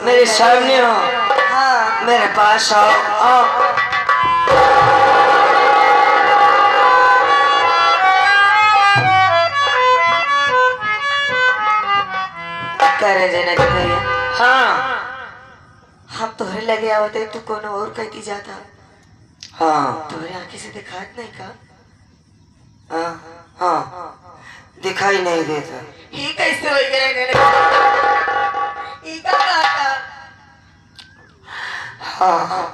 मेरे सामने हो। हाँ मेरे पास आओ आओ। कह रहे जनक भैया हाँ हम तोहरे लगे आवते तू कोनो और कहती जाता। हाँ तोहरे आंखें से दिखात नहीं का? हाँ हाँ दिखाई नहीं देता। ये कैसे हो गया जनक भैया? ये क्या बात? हाँ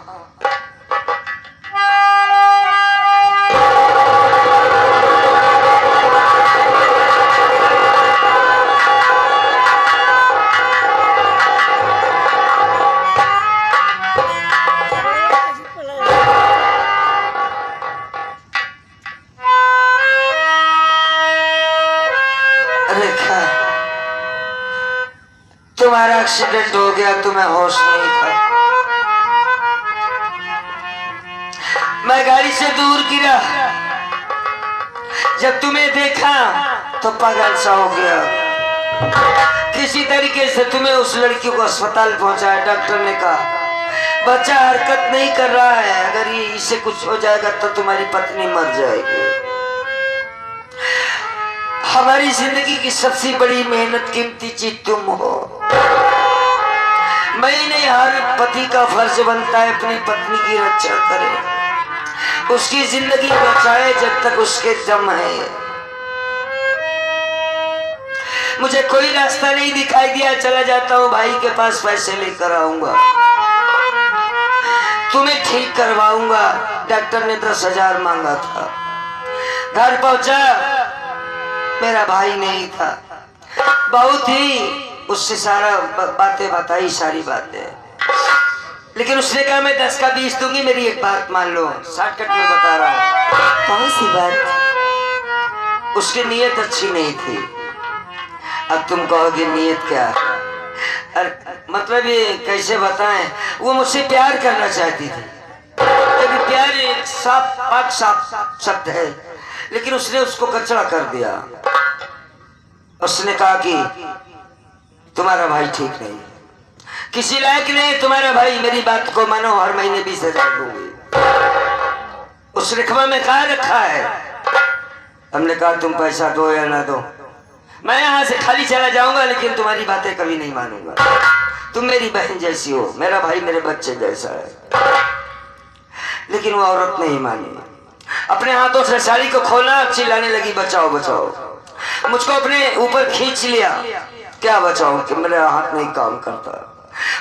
तुम्हारा एक्सीडेंट हो गया, तुम्हें होश नहीं था। मैं गाड़ी से दूर गिरा, जब तुम्हें देखा तो पागल सा हो गया। किसी तरीके से तुम्हें उस लड़की को अस्पताल पहुंचाया। डॉक्टर ने कहा बच्चा हरकत नहीं कर रहा है, अगर ये इसे कुछ हो जाएगा तो तुम्हारी पत्नी मर जाएगी। हमारी जिंदगी की सबसे बड़ी मेहनत कीमती चीज तुम हो। मैं नहीं, हर पति का फर्ज बनता है अपनी पत्नी की रक्षा करे, उसकी जिंदगी बचाए जब तक उसके दम है। मुझे कोई रास्ता नहीं दिखाई दिया, चला जाता हूँ भाई के पास, पैसे लेकर आऊंगा, तुम्हें ठीक करवाऊंगा। डॉक्टर ने 10,000 मांगा था। घर पहुंचा, मेरा भाई नहीं था। बहुत ही उससे सारा बातें बताई, सारी बातें, लेकिन उसने कहा मैं 10 का 20 दूंगी, मेरी एक बात मान लो। शॉर्टकट में बता रहा हूँ। कौन सी बात? उसकी नीयत अच्छी नहीं थी। अब तुम कहोगे नीयत क्या? मतलब ये कैसे बताएं? वो मुझसे प्यार करना चाहती थी, क्योंकि प्यार एक साफ पाक साफ शब्द है, लेकिन उसने उसको कचरा कर दिया। उसने कहा कि तुम्हारा भाई ठीक नहीं, किसी लायक नहीं तुम्हारा भाई, मेरी बात को मानो, हर महीने 20,000 दूंगी। उस रिक्वा में कहा रखा है? हमने कहा तुम पैसा दो या ना दो, मैं यहाँ से खाली चला जाऊंगा, लेकिन तुम्हारी बातें कभी नहीं मानूंगा। तुम मेरी बहन जैसी हो, मेरा भाई मेरे बच्चे जैसा है। लेकिन वो औरत नहीं मानी, अपने हाथों से साड़ी को खोला, चिल्लाने लगी बचाओ बचाओ। मुझको अपने ऊपर खींच लिया। क्या बचाओ कि मेरा हाथ नहीं काम करता।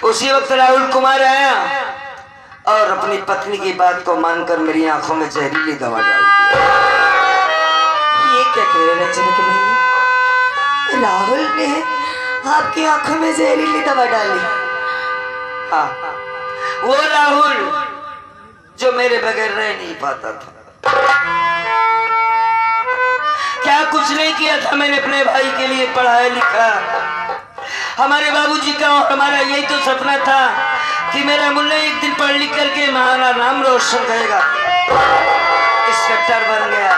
उसी वक्त राहुल कुमार आया और अपनी पत्नी की बात को मानकर मेरी आंखों में जहरीली दवा डाल दी। ये क्या कह रहे हैं जनक भैया? राहुल ने आपकी आंखों में जहरीली दवा डाली? हाँ, वो राहुल जो मेरे बगैर रह नहीं पाता था। क्या कुछ नहीं किया था मैंने अपने भाई के लिए, पढ़ाया लिखा। हमारे बाबूजी का और हमारा यही तो सपना था कि मेरा मुन्ना एक दिन पढ़ लिख करके हमारा नाम रोशन करेगा। इंस्पेक्टर बन गया,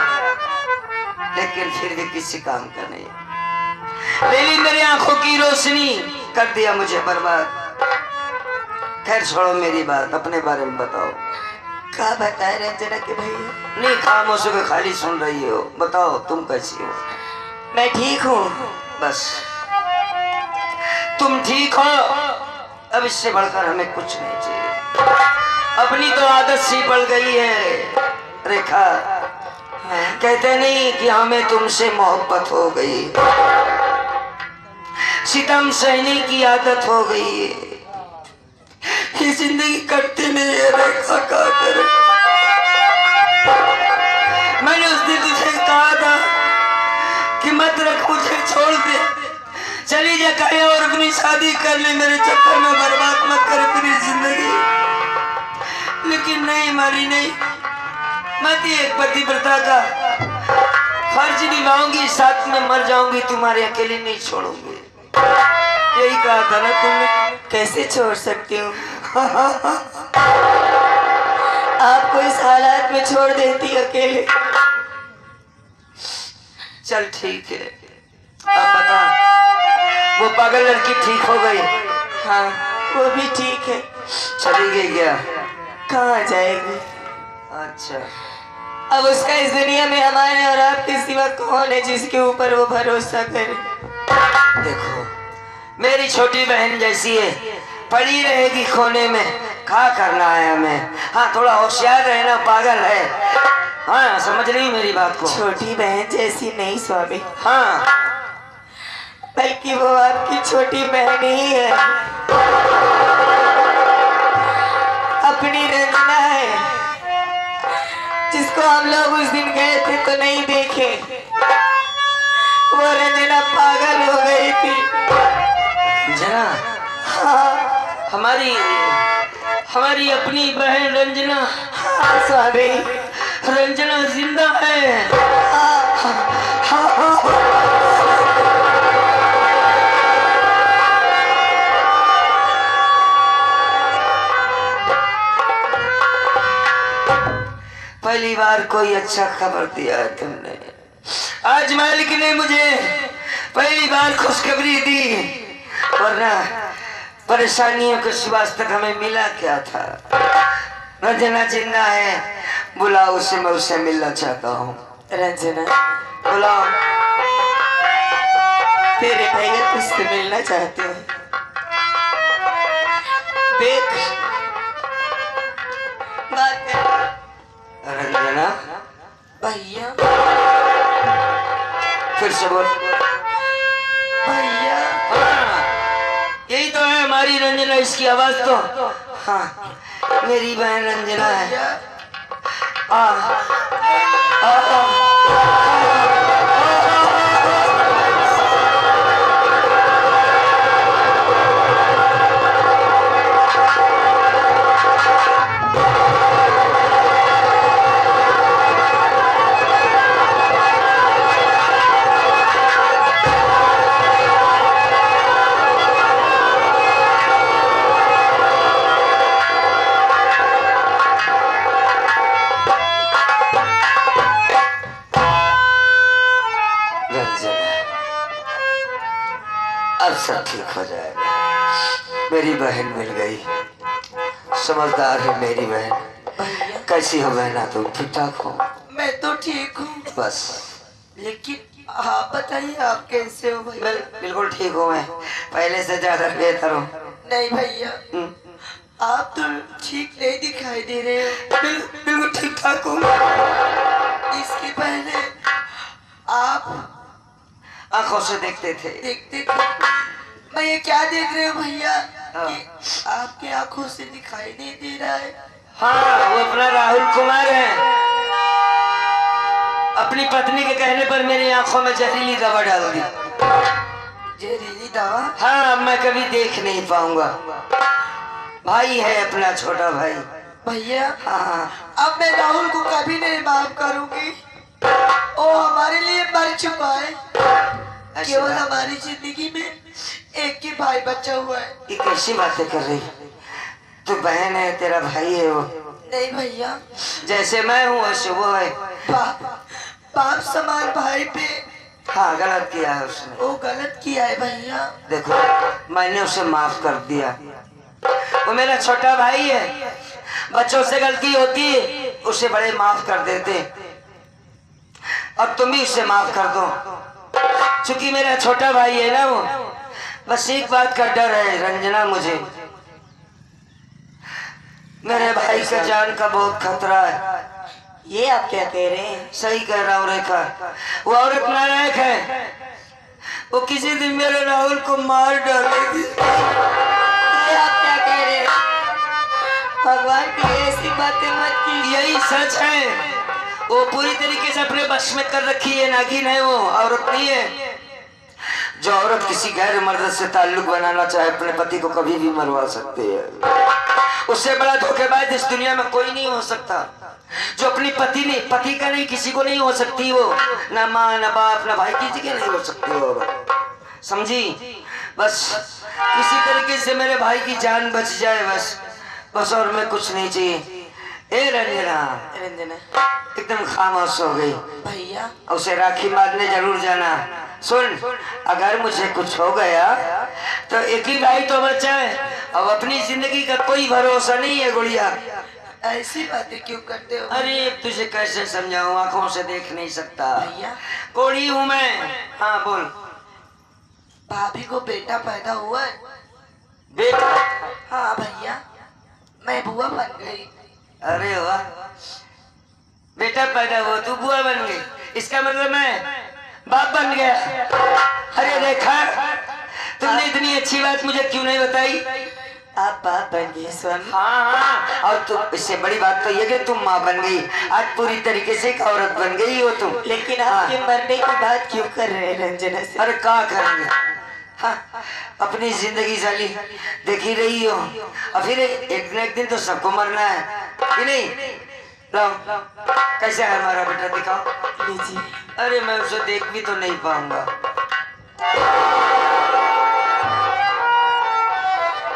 लेकिन फिर भी किसी काम का नहीं। लेकिन मेरी आंखों की रोशनी कर दिया मुझे बर्बाद। खैर छोड़ो मेरी बात, अपने बारे में बताओ। क्या बता रहे हैं जनक भैया? नहीं, खामोश होकर खाली सुन रही हो। बताओ तुम कैसी हो? मैं ठीक हूँ। बस तुम ठीक हो, अब इससे बढ़कर हमें कुछ नहीं चाहिए। अपनी तो आदत सी पड़ गई है रेखा। कहते नहीं कि हमें तुमसे मोहब्बत हो गई, सितम सहने की आदत हो गई है। ये जिंदगी कटती नहीं है रेखा, क्या करे? मैंने उस दिन तुझे कहा था कि मत रख, मुझे छोड़ दे, चली जा कहीं और अपनी शादी कर ले, मेरे चक्कर में बर्बाद मत कर अपनी जिंदगी। लेकिन नहीं मानी, नहीं। मैं भी एक पतिव्रता का फर्ज निभाऊंगी, साथ में मर जाऊंगी, तुम्हारे अकेले नहीं छोड़ूंगी। यही कहा था ना तुमने। कैसे छोड़ सकती हूँ? आपको इस हालात में छोड़ देती अकेले। चल ठीक है, अब बता, वो पागल लड़की ठीक हो गई? हाँ, वो भी ठीक है। चली गई क्या? कहाँ जाएगी? अच्छा, अब उसका इस दुनिया में हमारे और आपके सिवा कौन है जिसके ऊपर वो भरोसा करे? देखो मेरी छोटी बहन जैसी है, पड़ी रहेगी खोने में, क्या करना है हमें। हाँ थोड़ा होशियार रहना, पागल है। हाँ समझ रही मेरी बात को? छोटी बहन जैसी नहीं स्वामी, हाँ बल्कि वो आपकी छोटी बहन ही है, अपनी रंजना है, जिसको हम लोग उस दिन गए थे तो नहीं देखे। वो रंजना पागल हो गई थी। रंजना? हाँ हमारी अपनी बहन रंजना। हाँ स्वामी, रंजना जिंदा है। पहली बार कोई अच्छा खबर दिया है तुमने। आज मालिक ने मुझे पहली बार खुशखबरी दी, वरना परेशानियों के सिवा आज तक हमें मिला क्या था। रंजना जिंदा है, बुलाओ उसे, मैं उससे मिलना चाहता हूँ। रंजना, बुलाओ। तेरे भैया तुझसे मिलना चाहते हैं। देख बात कर। रंजना, भैया, फिर से बोल। भैया, हाँ, यही तो है हमारी रंजना, इसकी आवाज तो। हाँ मेरी बहन रंजना है। आ, आ, आ, अब सब ठीक हो जाएगा। मेरी बहन मिल गई, समझदार है मेरी बहन। कैसी हो बहना तुम? ठीक ठाक हो? मैं तो ठीक हूँ, बस। लेकिन आप बताइए आप कैसे हो भैया? बिल्कुल ठीक हूँ मैं, पहले से ज्यादा बेहतर हूँ। नहीं भैया, आप तो ठीक नहीं दिखाई दे रहे हो। बिल्कुल ठीक ठाक हूँ। इसके पहले आप आंखों से देखते थे। देखते थे। मैं ये क्या देख रहे हो भैया कि आपके आंखों से दिखाई नहीं दे रहा है? हाँ वो अपना राहुल कुमार है। अपनी पत्नी के कहने पर मेरी आंखों में जहरीली दवा डाल दी। जहरीली दवा? हाँ मैं कभी देख नहीं पाऊंगा। भाई है अपना, छोटा भाई। भैया हाँ अब मैं राहुल को कभी नहीं माफ करूंगी। वो हमारे लिए मर चुका है, केवल हमारी जिंदगी में एक ही भाई बचा हुआ है। ये कैसी बातें कर रही? तू बहन है, तेरा भाई है वो। नहीं भैया, जैसे मैं हूँ वैसे वो है। बाप समान भाई पे हाँ गलत किया है उसने। वो गलत किया है भैया। देखो मैंने उसे माफ कर दिया, वो मेरा छोटा भाई है। बच्चों से गलती होती है, उसे बड़े माफ कर देते। अब तुम भी उसे माफ कर दो, क्योंकि मेरा छोटा भाई है ना वो। बस एक बात का डर है रंजना मुझे, मेरे भाई का जान का बहुत खतरा है। ये आप क्या कह रहे हैं? सही कह रहा हूँ रेखा, वो औरत नालायक है। वो किसी दिन मेरे राहुल को मार डालेगी। ये आप क्या कह रहे हैं? भगवान की ऐसी बातें मत कीजिए। यही सच है। वो पूरी तरीके से अपने बस में कर रखी है, नागिन है वो, औरत नहीं है। जो औरत किसी गैर मर्द से ताल्लुक बनाना चाहे अपने पति को कभी भी मरवा सकती है। उससे बड़ा धोखेबाज इस दुनिया में कोई नहीं हो सकता। जो अपनी पति का नहीं, किसी को नहीं हो सकती वो, ना माँ ना बाप ना भाई, किसी के नहीं हो सकती वो। समझी? बस किसी तरीके से मेरे भाई की जान बच जाए, बस और मैं कुछ नहीं चाहिए। ए रंजना, एकदम खामोश हो गई। भैया उसे राखी बांधने जरूर जाना। सुन, अगर मुझे कुछ हो गया तो एक ही भाई तो बचा है, अब अपनी जिंदगी का कोई भरोसा नहीं है गुड़िया। ऐसी बातें क्यों करते हो? अरे तुझे कैसे समझाऊं, आंखों से देख नहीं सकता। भैया कोड़ी हूं मैं। हाँ बोल। भाभी को बेटा पैदा हुआ है? बेटा? हाँ भैया, मैं बुआ बन गई। अरे वाह, बेटा पैदा हुआ, तू बुआ बन गई, इसका मतलब मैं बाप बन गया। अरे रेखा, तुमने इतनी अच्छी बात मुझे क्यों नहीं बताई? आप बाप बन गए स्वामी। हाँ हाँ, और तुम, इससे बड़ी बात तो ये कि तुम माँ बन गई, आज पूरी तरीके से एक औरत बन गई हो तुम। लेकिन आपके मरने की बात क्यों कर रहे हैं रंजना से? अरे क्या करेंगे, हाँ, अपनी जिंदगी साली देख ही रही हो, और फिर एक न एक दिन तो सबको मरना है कि नहीं? लो, कैसा है हमारा बेटा, दिखाओ। लीजिए। अरे मैं उसे देख भी तो नहीं पाऊंगा।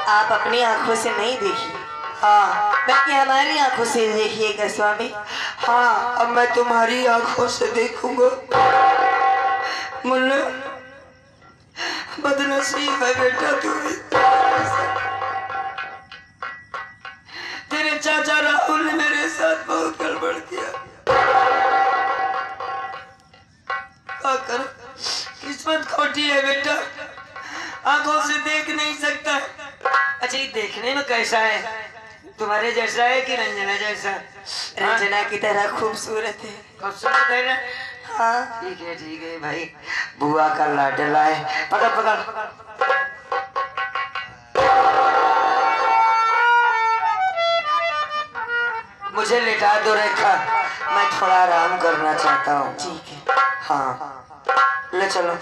आप अपनी आंखों से नहीं देखिए, हाँ बल्कि हमारी आंखों से देखिएगा स्वामी। हाँ, अब मैं तुम्हारी आंखों से देखूंगा। मुन्ना, बदनसीब है बेटा तू। तेरे चाचा राहुल ने मेरे साथ बहुत गड़बड़ किया। क्या कर, किस्मत खोटी है बेटा, आंखों से देख नहीं सकता। अच्छा, ये देखने में कैसा है, तुम्हारे जैसा है कि रंजना जैसा? रंजना की तरह खूबसूरत है। खूबसूरत है ना? हाँ ठीक है भाई, बुआ का लाडला है। पकड़ पकड़। मुझे लेटा दो रेखा, मैं थोड़ा आराम करना चाहता हूँ। ठीक है। हाँ ले चलो।